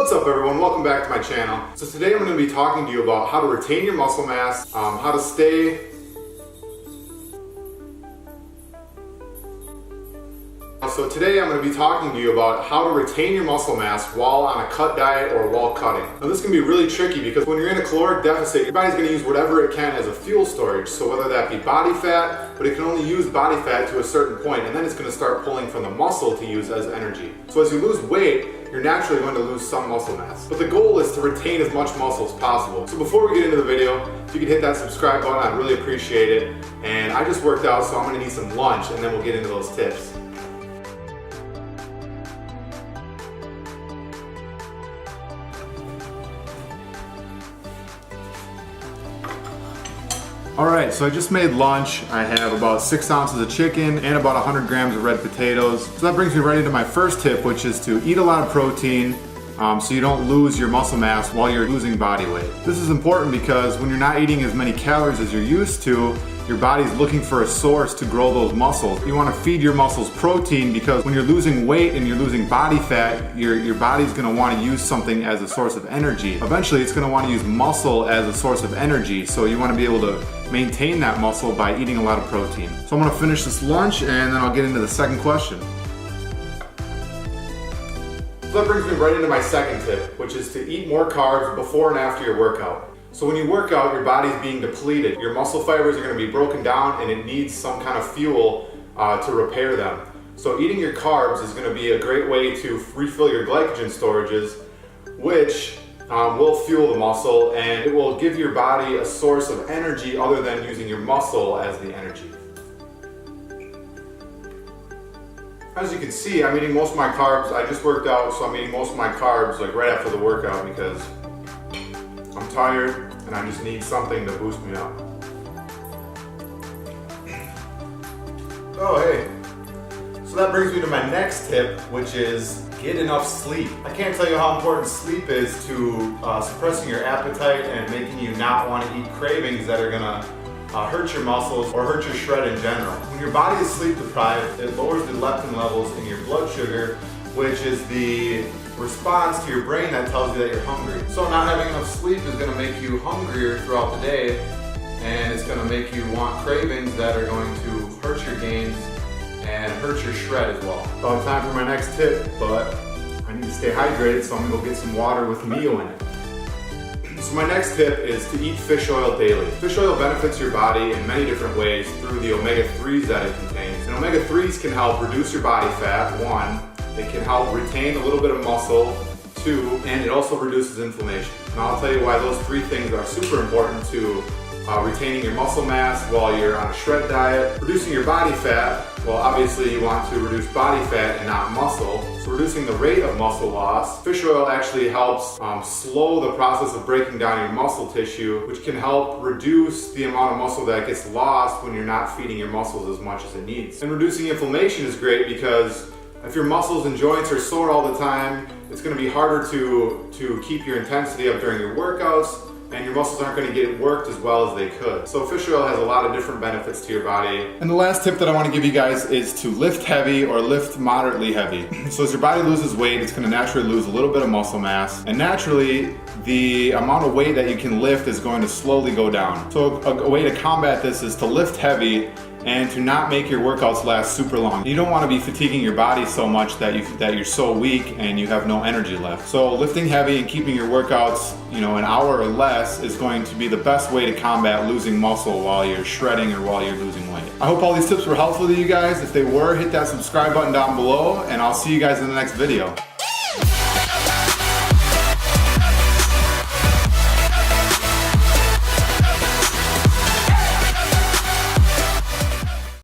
What's up everyone, welcome back to my channel. So today I'm going to be talking to you about how to retain your muscle mass, how to stay So today I'm going to be talking to you about how to retain your muscle mass while on a cut diet or while cutting. Now this can be really tricky because when you're in a caloric deficit, your body's going to use whatever it can as a fuel storage. So whether that be body fat, but it can only use body fat to a certain point, and then it's going to start pulling from the muscle to use as energy. So as you lose weight, you're naturally going to lose some muscle mass. But the goal is to retain as much muscle as possible. So before we get into the video, if you could hit that subscribe button, I'd really appreciate it. And I just worked out, so I'm going to need some lunch, and then we'll get into those tips. Alright, so I just made lunch. I have about 6 ounces of chicken and about 100 grams of red potatoes. So that brings me right into my first tip, which is to eat a lot of protein so you don't lose your muscle mass while you're losing body weight. This is important because when you're not eating as many calories as you're used to, your body's looking for a source to grow those muscles. You want to feed your muscles protein because when you're losing weight and you're losing body fat, your body's going to want to use something as a source of energy. Eventually it's going to want to use muscle as a source of energy, so you want to be able to maintain that muscle by eating a lot of protein. So I'm going to finish this lunch and then I'll get into the second question. So that brings me right into my second tip, which is to eat more carbs before and after your workout. So when you work out, your body's being depleted. Your muscle fibers are going to be broken down and it needs some kind of fuel to repair them. So eating your carbs is going to be a great way to refill your glycogen storages, which will fuel the muscle, and it will give your body a source of energy other than using your muscle as the energy. As you can see, I'm eating most of my carbs. I just worked out, so I'm eating most of my carbs like right after the workout because I'm tired and I just need something to boost me up. Oh hey. So that brings me to my next tip, which is get enough sleep. I can't tell you how important sleep is to suppressing your appetite and making you not want to eat cravings that are gonna hurt your muscles or hurt your shred in general. When your body is sleep deprived, it lowers the leptin levels in your blood sugar, which is the response to your brain that tells you that you're hungry. So not having enough sleep is going to make you hungrier throughout the day, and it's going to make you want cravings that are going to hurt your gains and hurt your shred as well. About time for my next tip, but I need to stay hydrated, so I'm going to go get some water with Mio in it. So my next tip is to eat fish oil daily. Fish oil benefits your body in many different ways through the omega-3s that it contains. And omega-3s can help reduce your body fat, 1. It can help retain a little bit of muscle, 2, and it also reduces inflammation. Now I'll tell you why those 3 things are super important to retaining your muscle mass while you're on a shred diet. Reducing your body fat, well obviously you want to reduce body fat and not muscle. So reducing the rate of muscle loss. Fish oil actually helps slow the process of breaking down your muscle tissue, which can help reduce the amount of muscle that gets lost when you're not feeding your muscles as much as it needs. And reducing inflammation is great because if your muscles and joints are sore all the time, it's going to be harder to keep your intensity up during your workouts, and your muscles aren't going to get worked as well as they could. So fish oil has a lot of different benefits to your body. And the last tip that I want to give you guys is to lift heavy or lift moderately heavy. So as your body loses weight, it's going to naturally lose a little bit of muscle mass, and naturally the amount of weight that you can lift is going to slowly go down. So a way to combat this is to lift heavy and to not make your workouts last super long. You don't want to be fatiguing your body so much that you're so weak and you have no energy left. So lifting heavy and keeping your workouts, an hour or less is going to be the best way to combat losing muscle while you're shredding or while you're losing weight. I hope all these tips were helpful to you guys. If they were, hit that subscribe button down below, and I'll see you guys in the next video.